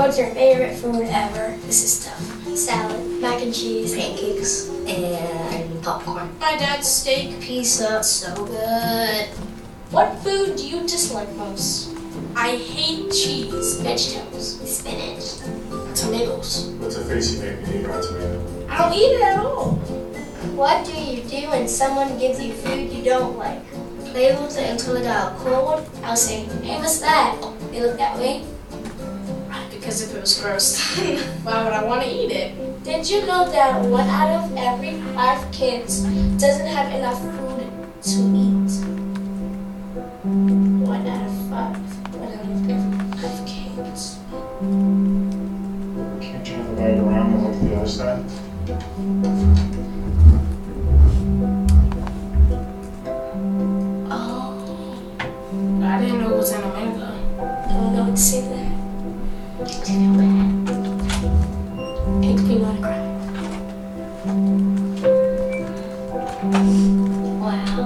What's your favorite food ever? This is tough. Salad, mac and cheese, Pancakes and popcorn. My dad's steak. Pizza, so good. What food do you dislike most? I hate cheese. vegetables, spinach. Tomatoes. What's a face you make when you eat raw tomato? I don't eat it at all. What do you do when someone gives you food you don't like? Play with it until it got cold. I'll say, hey, what's that? They look that way. Because if it was gross, then why would I want to eat it? Did you know that 1 out of every 5 kids doesn't have enough food to eat? 1 out of 5. 1 out of every 5 kids. Can't you have a bag around and look to the other side? Oh. I didn't know it was in America. I don't know what to say to that. Makes me want to cry. Wow.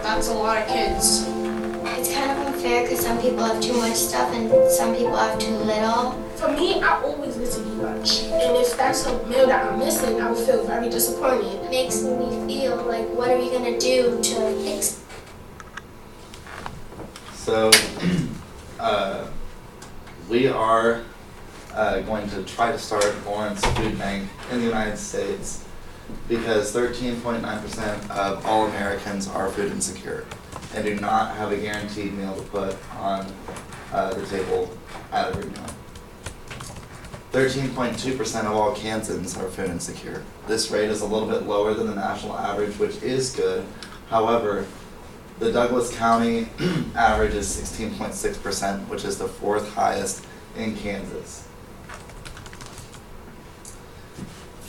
That's a lot of kids. It's kind of unfair because some people have too much stuff and some people have too little. For me, I always get to eat lunch. And if that's a meal that I'm missing, I would feel very disappointed. It makes me feel like, what are we going to do to fix it? So, we are going to try to start Lawrence Food Bank in the United States because 13.9% of all Americans are food insecure and do not have a guaranteed meal to put on the table at every meal. 13.2% of all Kansans are food insecure. This rate is a little bit lower than the national average, which is good. However, the Douglas County average is 16.6%, which is the 4th highest in Kansas.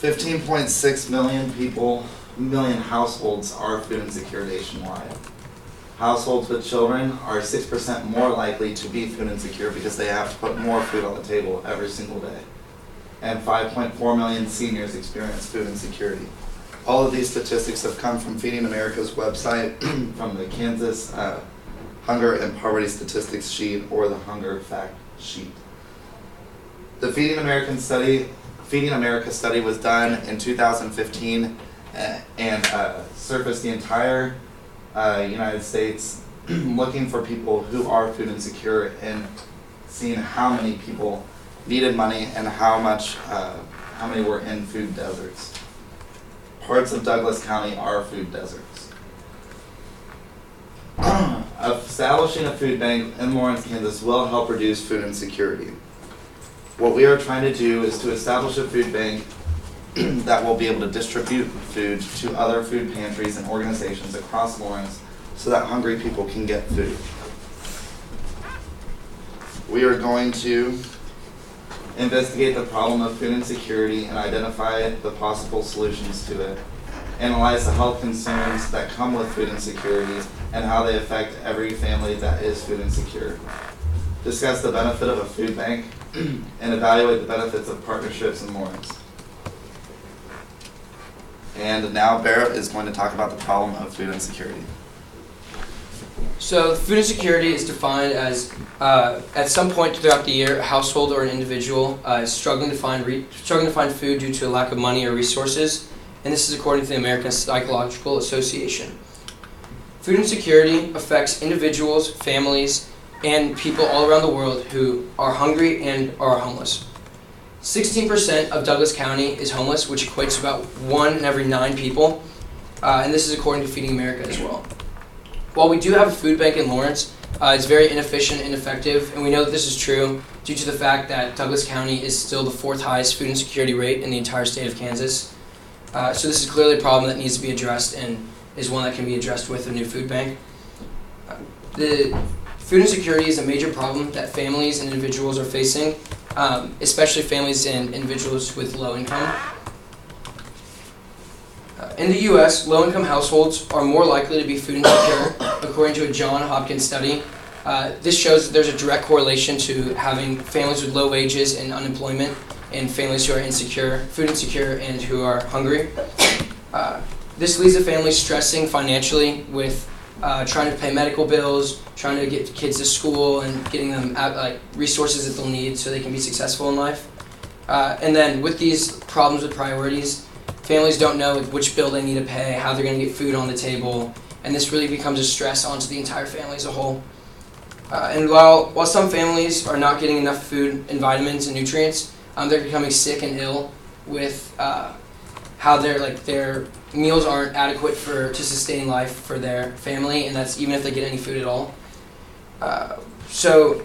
15.6 million households are food insecure nationwide. Households with children are 6% more likely to be food insecure because they have to put more food on the table every single day. And 5.4 million seniors experience food insecurity. All of these statistics have come from Feeding America's website, from the Kansas Hunger and Poverty Statistics Sheet, or the Hunger Fact Sheet. The Feeding America study was done in 2015 and surfaced the entire United States looking for people who are food insecure and seeing how many people needed money and how many were in food deserts. Parts of Douglas County are food deserts. Establishing a food bank in Lawrence, Kansas will help reduce food insecurity. What we are trying to do is to establish a food bank that will be able to distribute food to other food pantries and organizations across Lawrence so that hungry people can get food. We are going to investigate the problem of food insecurity and identify the possible solutions to it, analyze the health concerns that come with food insecurity and how they affect every family that is food insecure, discuss the benefit of a food bank, and evaluate the benefits of partnerships in Lawrence. And now Barrett is going to talk about the problem of food insecurity. So food insecurity is defined as at some point throughout the year, a household or an individual is struggling to find food due to a lack of money or resources, and this is according to the American Psychological Association. Food insecurity affects individuals, families, and people all around the world who are hungry and are homeless. 16% of Douglas County is homeless, which equates to about 1 in every 9 people, and this is according to Feeding America as well. While we do have a food bank in Lawrence, it's very inefficient and ineffective, and we know that this is true due to the fact that Douglas County is still the 4th highest food insecurity rate in the entire state of Kansas. So this is clearly a problem that needs to be addressed and is one that can be addressed with a new food bank. The food insecurity is a major problem that families and individuals are facing, especially families and individuals with low income. In the U.S., low-income households are more likely to be food insecure, according to a Johns Hopkins study. This shows that there's a direct correlation to having families with low wages and unemployment and families who are insecure, food insecure, and who are hungry. This leads to families stressing financially with trying to pay medical bills, trying to get kids to school, and getting them resources that they'll need so they can be successful in life. And then with these problems with priorities, families don't know which bill they need to pay, how they're going to get food on the table, and this really becomes a stress onto the entire family as a whole. And while some families are not getting enough food and vitamins and nutrients, they're becoming sick and ill with how their meals aren't adequate to sustain life for their family, and that's even if they get any food at all. So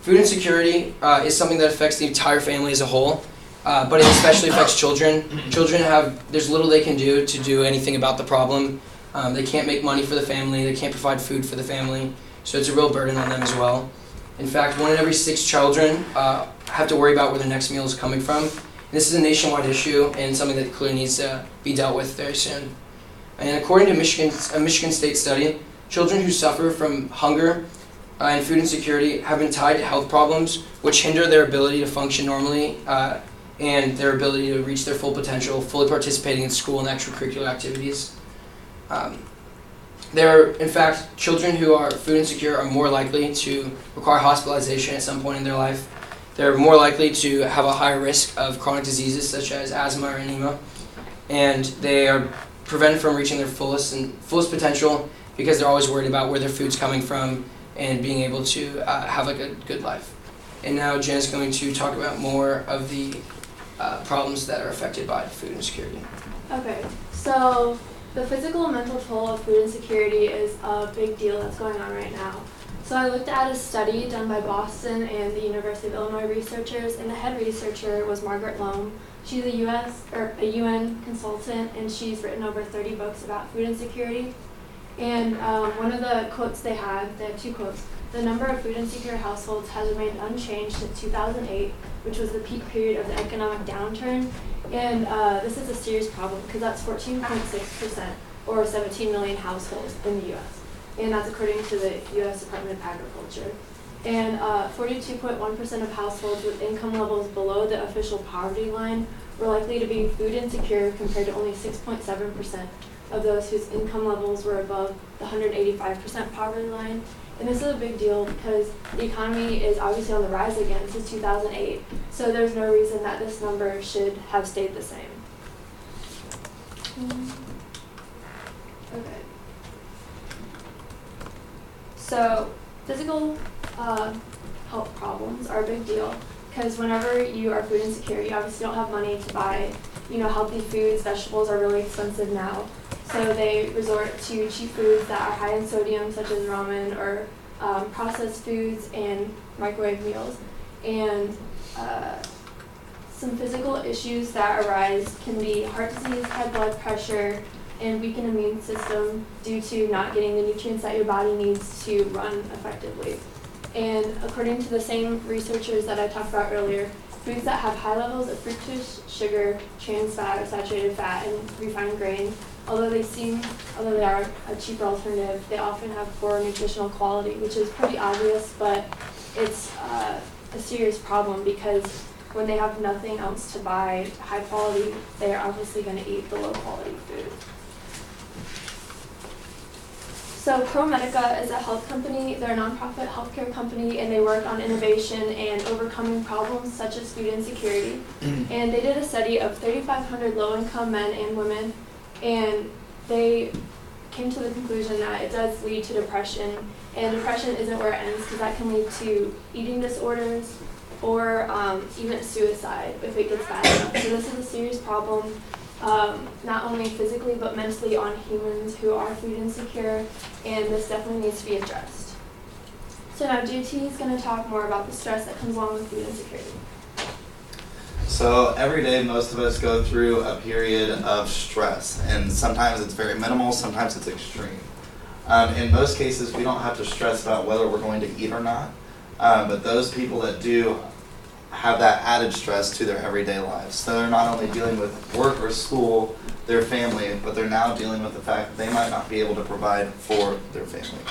food insecurity is something that affects the entire family as a whole, but it especially affects children. Children there's little they can do to do anything about the problem. They can't make money for the family, they can't provide food for the family, so it's a real burden on them as well. In fact, 1 in every 6 children have to worry about where their next meal is coming from. And this is a nationwide issue and something that clearly needs to be dealt with very soon. And according to a Michigan State study, children who suffer from hunger and food insecurity have been tied to health problems, which hinder their ability to function normally and their ability to reach their full potential, fully participating in school and extracurricular activities. In fact, children who are food insecure are more likely to require hospitalization at some point in their life. They're more likely to have a higher risk of chronic diseases such as asthma or anemia, and they are prevented from reaching their fullest potential because they're always worried about where their food's coming from and being able to have a good life. And now Jen is going to talk about more of the problems that are affected by food insecurity. Okay, so the physical and mental toll of food insecurity is a big deal that's going on right now. So I looked at a study done by Boston and the University of Illinois researchers, and the head researcher was Margaret Lohm. She's a UN consultant, and she's written over 30 books about food insecurity. And one of the quotes they had 2 quotes. The number of food insecure households has remained unchanged since 2008, which was the peak period of the economic downturn. And this is a serious problem because that's 14.6%, or 17 million households in the U.S. And that's according to the U.S. Department of Agriculture. And 42.1% of households with income levels below the official poverty line were likely to be food insecure, compared to only 6.7% of those whose income levels were above the 185% poverty line. And this is a big deal because the economy is obviously on the rise again since 2008, so there's no reason that this number should have stayed the same. Okay. So physical health problems are a big deal because whenever you are food insecure, you obviously don't have money to buy, healthy foods. Vegetables are really expensive now. So they resort to cheap foods that are high in sodium, such as ramen, or processed foods and microwave meals. And some physical issues that arise can be heart disease, high blood pressure, and weakened immune system due to not getting the nutrients that your body needs to run effectively. And according to the same researchers that I talked about earlier, foods that have high levels of fructose, sugar, trans fat, or saturated fat, and refined grain, although they are a cheaper alternative, they often have poor nutritional quality, which is pretty obvious, but it's a serious problem because when they have nothing else to buy high quality, they're obviously going to eat the low quality food. So ProMedica is a health company. They're a nonprofit healthcare company, and they work on innovation and overcoming problems such as food insecurity. And they did a study of 3,500 low-income men and women, and they came to the conclusion that it does lead to depression, and depression isn't where it ends because that can lead to eating disorders or even suicide if it gets bad enough. So this is a serious problem, not only physically but mentally on humans who are food insecure, and this definitely needs to be addressed. So now JT is going to talk more about the stress that comes along with food insecurity. So every day, most of us go through a period of stress, and sometimes it's very minimal, sometimes it's extreme. In most cases, we don't have to stress about whether we're going to eat or not, but those people that do have that added stress to their everyday lives. So they're not only dealing with work or school, their family, but they're now dealing with the fact that they might not be able to provide for their family.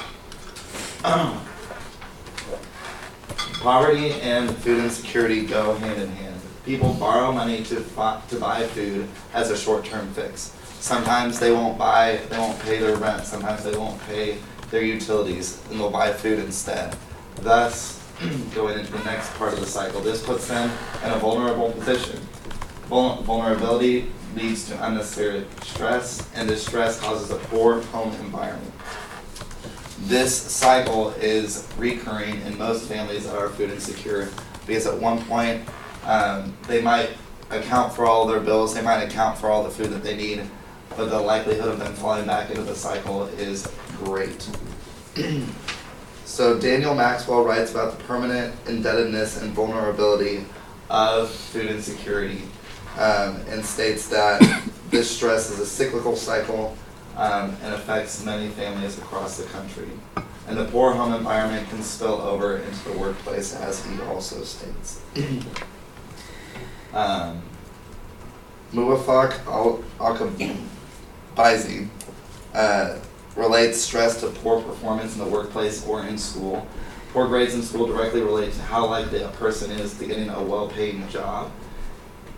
Poverty and food insecurity go hand in hand. People borrow money to buy food as a short-term fix. Sometimes they won't pay their rent, sometimes they won't pay their utilities, and they'll buy food instead. Thus, going into the next part of the cycle, this puts them in a vulnerable position. Vulnerability leads to unnecessary stress, and this stress causes a poor home environment. This cycle is recurring in most families that are food insecure, because at one point they might account for all their bills, they might account for all the food that they need, but the likelihood of them falling back into the cycle is great. So Daniel Maxwell writes about the permanent indebtedness and vulnerability of food insecurity, and states that this stress is a cyclical cycle and affects many families across the country. And the poor home environment can spill over into the workplace, as he also states. Muwafaq Al-Akabizi relates stress to poor performance in the workplace or in school. Poor grades in school directly relate to how likely a person is to getting a well-paid job,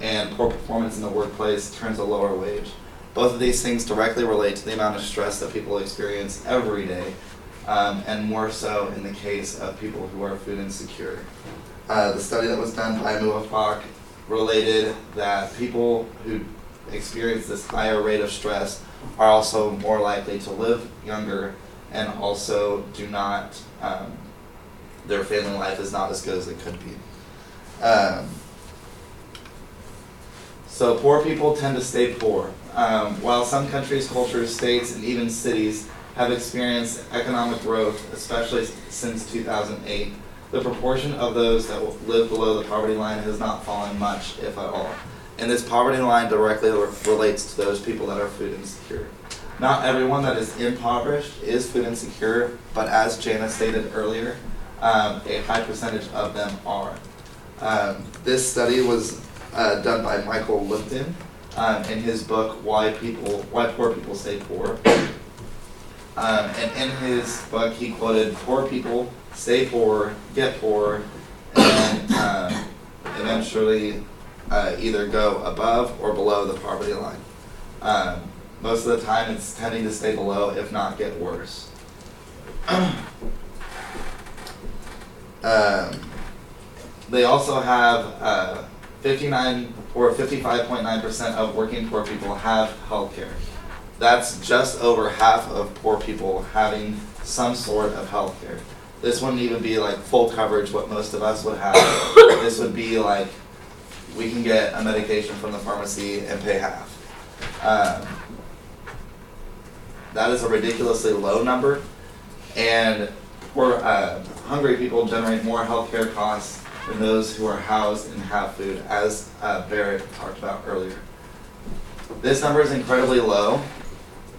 and poor performance in the workplace turns a lower wage. Both of these things directly relate to the amount of stress that people experience every day, and more so in the case of people who are food insecure. The study that was done by Muwafaq related that people who experience this higher rate of stress are also more likely to live younger, and also do not, their family life is not as good as it could be. So poor people tend to stay poor. While some countries, cultures, states, and even cities have experienced economic growth, especially since 2008, the proportion of those that live below the poverty line has not fallen much, if at all. And this poverty line directly relates to those people that are food insecure. Not everyone that is impoverished is food insecure, but as Jana stated earlier, a high percentage of them are. This study was done by Michael Lipton in his book, Why Poor People Stay Poor. And in his book, he quoted, "Poor people stay poor, get poor, and eventually either go above or below the poverty line." Most of the time, it's tending to stay below, if not get worse. They also have 59 or 55.9% of working poor people have health care. That's just over half of poor people having some sort of health care. This wouldn't even be like full coverage, what most of us would have. This would be like, we can get a medication from the pharmacy and pay half. That is a ridiculously low number, and poor, hungry people generate more healthcare costs than those who are housed and have food, as Barrett talked about earlier. This number is incredibly low,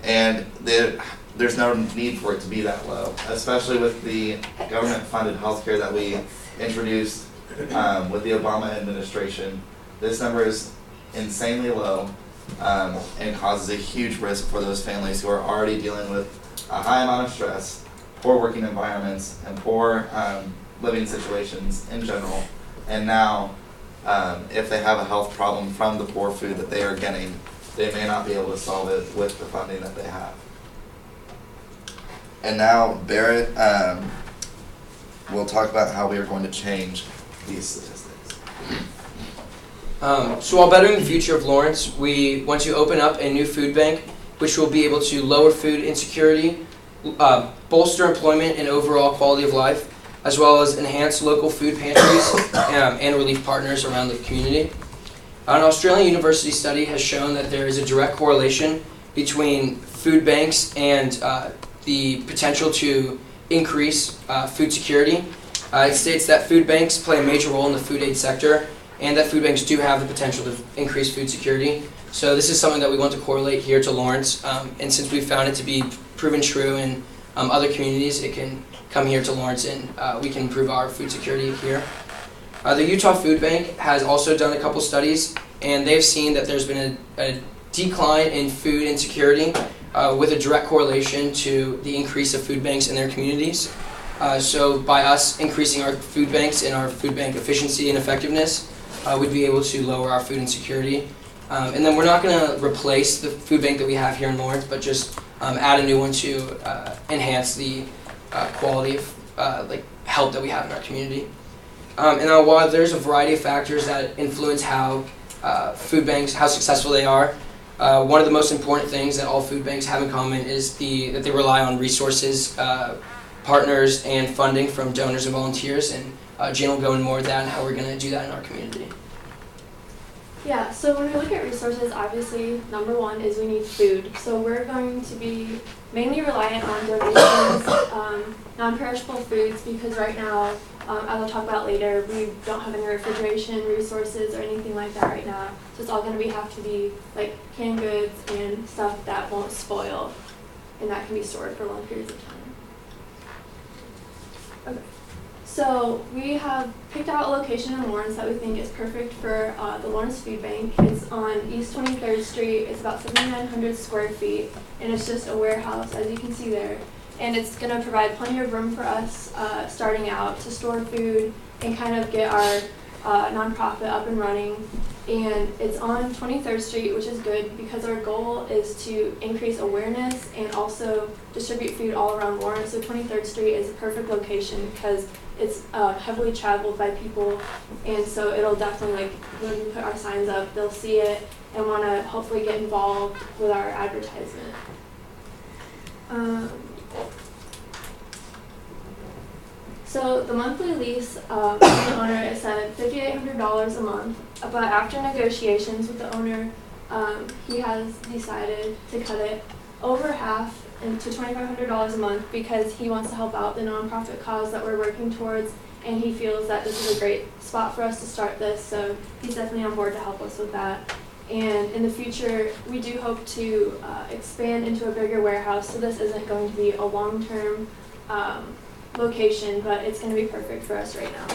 and there's no need for it to be that low, especially with the government-funded healthcare that we introduced with the Obama administration. This number is insanely low, and causes a huge risk for those families who are already dealing with a high amount of stress, poor working environments, and poor living situations in general. And now, if they have a health problem from the poor food that they are getting, they may not be able to solve it with the funding that they have. And now Barrett will talk about how we are going to change these statistics. So while bettering the future of Lawrence, we want to open up a new food bank, which will be able to lower food insecurity, bolster employment and overall quality of life, as well as enhance local food pantries and relief partners around the community. An Australian university study has shown that there is a direct correlation between food banks and the potential to increase food security. It states that food banks play a major role in the food aid sector, and that food banks do have the potential to increase food security. So this is something that we want to correlate here to Lawrence, and since we found it to be proven true in other communities, it can come here to Lawrence, and we can improve our food security here. The Utah Food Bank has also done a couple studies, and they've seen that there's been a decline in food insecurity with a direct correlation to the increase of food banks in their communities. So by us increasing our food banks and our food bank efficiency and effectiveness, we'd be able to lower our food insecurity. And then we're not going to replace the food bank that we have here in Lawrence, but just add a new one to enhance the quality of help that we have in our community. And while there's a variety of factors that influence how food banks, how successful they are, one of the most important things that all food banks have in common is that they rely on resources, partners, and funding from donors and volunteers. And Jane will go into more of that and how we're going to do that in our community. Yeah, so when we look at resources, obviously, number one is we need food. So we're going to be mainly reliant on donations, non-perishable foods, because right now, as I'll talk about later, we don't have any refrigeration resources or anything like that right now. So it's all going to have to be like canned goods and stuff that won't spoil and that can be stored for long periods of time. Okay. So we have picked out a location in Lawrence that we think is perfect for the Lawrence Food Bank. It's on East 23rd Street. It's about 7,900 square feet, and it's just a warehouse, as you can see there. And it's going to provide plenty of room for us starting out to store food and kind of get our nonprofit up and running. And it's on 23rd Street, which is good because our goal is to increase awareness and also distribute food all around Lawrence. So 23rd Street is a perfect location because it's heavily traveled by people, and so it'll definitely, like, when we put our signs up, they'll see it and want to hopefully get involved with our advertisement. So the monthly lease from the owner is at $5,800 a month, but after negotiations with the owner, he has decided to cut it over half to $2,500 a month because he wants to help out the nonprofit cause that we're working towards, and he feels that this is a great spot for us to start this, so he's definitely on board to help us with that. And in the future, we do hope to expand into a bigger warehouse, so this isn't going to be a long-term location, but it's going to be perfect for us right now.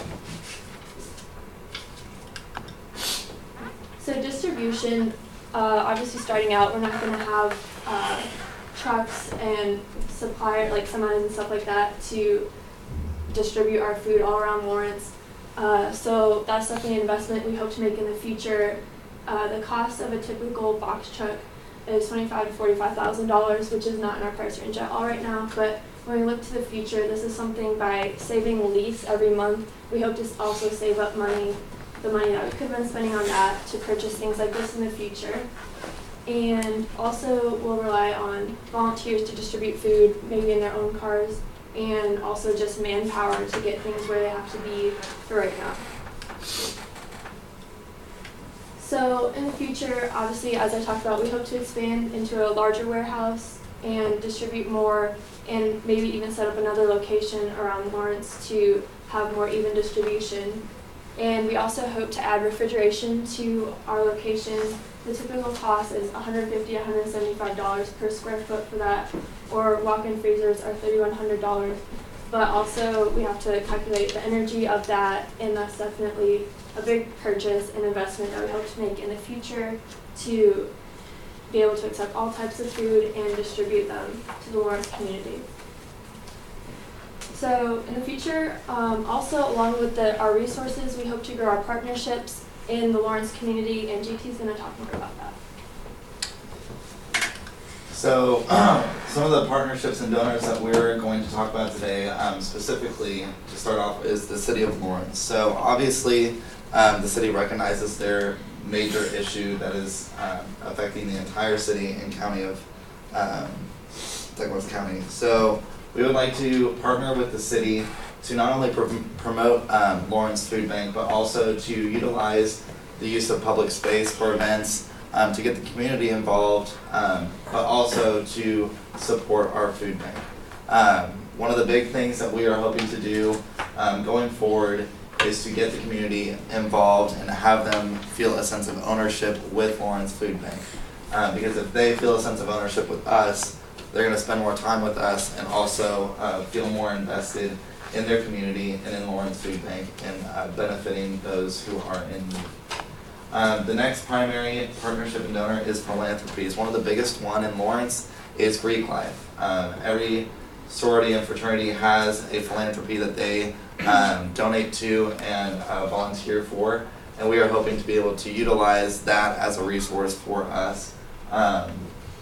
So distribution, obviously starting out, we're not going to have trucks and suppliers, like semis and stuff like that, to distribute our food all around Lawrence. So that's definitely an investment we hope to make in the future. The cost of a typical box truck is $25,000 to $45,000, which is not in our price range at all right now. But when we look to the future, this is something by saving lease every month, we hope to also save up money, the money that we could have been spending on that, to purchase things like this in the future. And also we'll rely on volunteers to distribute food, maybe in their own cars, and also just manpower to get things where they have to be for right now. So in the future, obviously, as I talked about, we hope to expand into a larger warehouse and distribute more, and maybe even set up another location around Lawrence to have more even distribution. And we also hope to add refrigeration to our location. The typical cost is $150 to $175 per square foot for that, or walk-in freezers are $3,100. But also we have to calculate the energy of that, and that's definitely a big purchase and investment that we hope to make in the future to be able to accept all types of food and distribute them to the Lawrence community. So in the future, also along with our resources, we hope to grow our partnerships in the Lawrence community, and GT is going to talk more about that. So some of the partnerships and donors that we're going to talk about today, specifically to start off, is the City of Lawrence. So obviously the city recognizes their major issue that is affecting the entire city and county of Douglas County. So we would like to partner with the city to not only promote Lawrence Food Bank, but also to utilize the use of public space for events, to get the community involved, but also to support our food bank. One of the big things that we are hoping to do going forward is to get the community involved and have them feel a sense of ownership with Lawrence Food Bank. Because if they feel a sense of ownership with us, they're going to spend more time with us and also feel more invested in their community and in Lawrence Food Bank and benefiting those who are in need. The next primary partnership and donor is philanthropies. One of the biggest one in Lawrence is Greek Life. Every sorority and fraternity has a philanthropy that they donate to and volunteer for. and we are hoping to be able to utilize that as a resource for us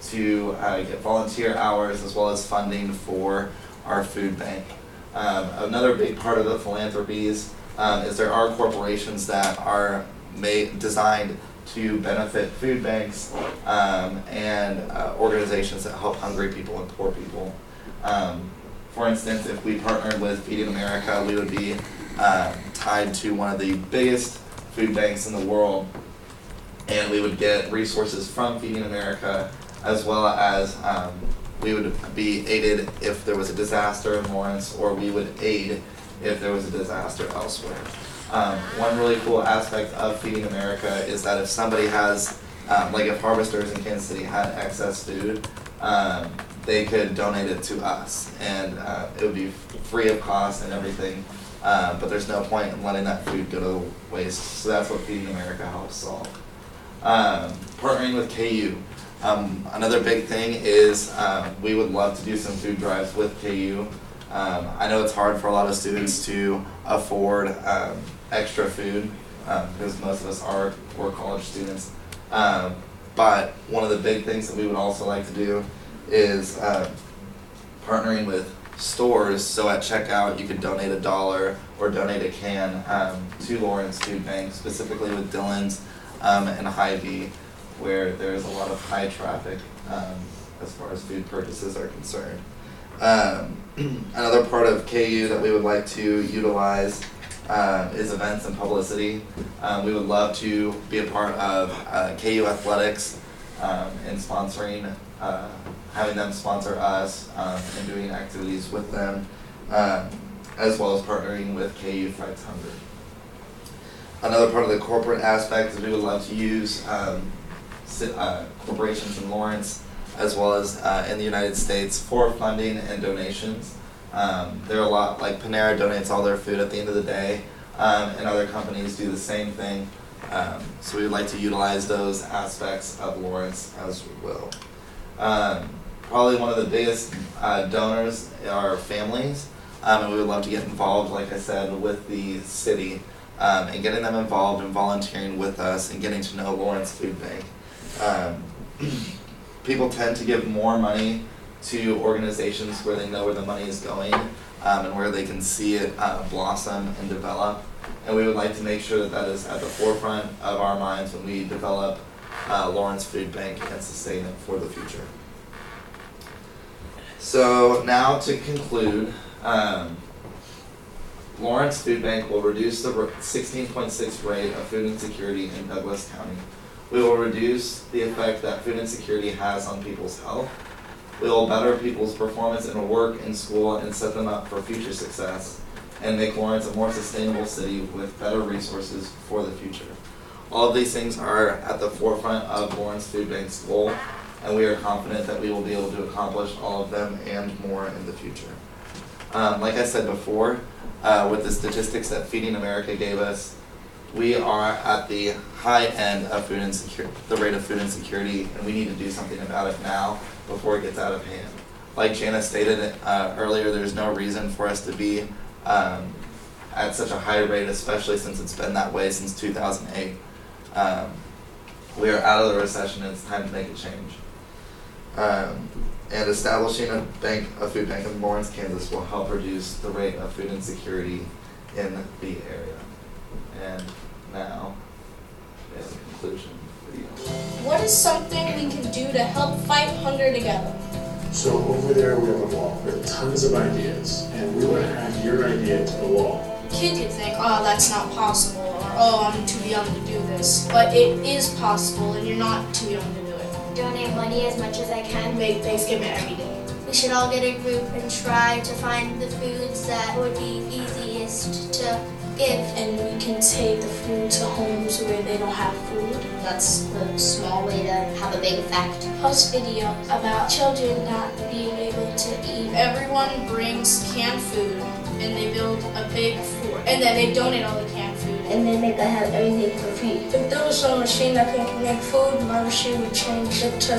to get volunteer hours as well as funding for our food bank. Another big part of the philanthropies is there are corporations that are designed to benefit food banks and organizations that help hungry people and poor people. For instance, if we partnered with Feeding America, we would be tied to one of the biggest food banks in the world, and we would get resources from Feeding America, as well as we would be aided if there was a disaster in Lawrence, or we would aid if there was a disaster elsewhere. One really cool aspect of Feeding America is that if somebody has, like if Harvesters in Kansas City had excess food, they could donate it to us, and it would be free of cost and everything, but there's no point in letting that food go to waste, so that's what Feeding America helps solve. Partnering with KU. Another big thing is we would love to do some food drives with KU. I know it's hard for a lot of students to afford extra food because most of us we're college students. But one of the big things that we would also like to do is partnering with stores, so at checkout you could donate $1 or donate a can to Lawrence Food Bank, specifically with Dillon's and Hy-Vee, where there's a lot of high traffic as far as food purchases are concerned. Another part of KU that we would like to utilize is events and publicity. We would love to be a part of KU Athletics and sponsoring, having them sponsor us and doing activities with them, as well as partnering with KU Fights Hunger. Another part of the corporate aspect is we would love to use corporations in Lawrence as well as in the United States for funding and donations. There are a lot, like Panera donates all their food at the end of the day, and other companies do the same thing. So we would like to utilize those aspects of Lawrence as well. Probably one of the biggest donors are families, and we would love to get involved, like I said, with the city, and getting them involved and volunteering with us and getting to know Lawrence Food Bank. People tend to give more money to organizations where they know where the money is going and where they can see it blossom and develop. And we would like to make sure that that is at the forefront of our minds when we develop Lawrence Food Bank and sustain it for the future. So now to conclude, Lawrence Food Bank will reduce the 16.6 rate of food insecurity in Douglas County. We will reduce the effect that food insecurity has on people's health. We will better people's performance in work and school and set them up for future success, and make Lawrence a more sustainable city with better resources for the future. All of these things are at the forefront of Lawrence Food Bank's goal, and we are confident that we will be able to accomplish all of them and more in the future. Like I said before, with the statistics that Feeding America gave us, we are at the high end of food insecurity, the rate of food insecurity, and we need to do something about it now before it gets out of hand. Like Jana stated earlier, there's no reason for us to be at such a high rate, especially since it's been that way since 2008. We are out of the recession and it's time to make a change. And establishing a food bank in Lawrence, Kansas will help reduce the rate of food insecurity in the area. And now, we have a conclusion video. What is something we can do to help fight hunger together? So over there we have a wall. There are tons of ideas, and we want to add your idea to the wall. Kids could think, oh, that's not possible, or oh, I'm too young to do this. But it is possible, and you're not too young to do it. Donate money as much as I can. Make Thanksgiving every day. We should all get a group and try to find the foods that would be easiest to give. And we can take the food to homes where they don't have food. That's a small way to have a big effect. Post video about children not being able to eat. Everyone brings canned food, and they build a big fort, and then they donate all the canned food. And then they could have everything for free. If there was a machine that could make food, my machine would change it to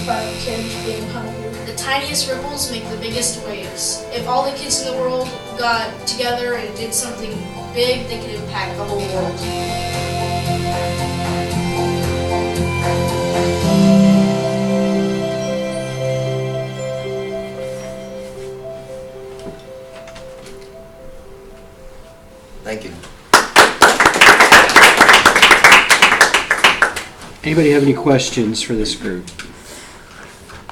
fight kids being hungry. The tiniest ripples make the biggest waves. If all the kids in the world got together and did something big, they could impact the whole world. Thank you. Anybody have any questions for this group?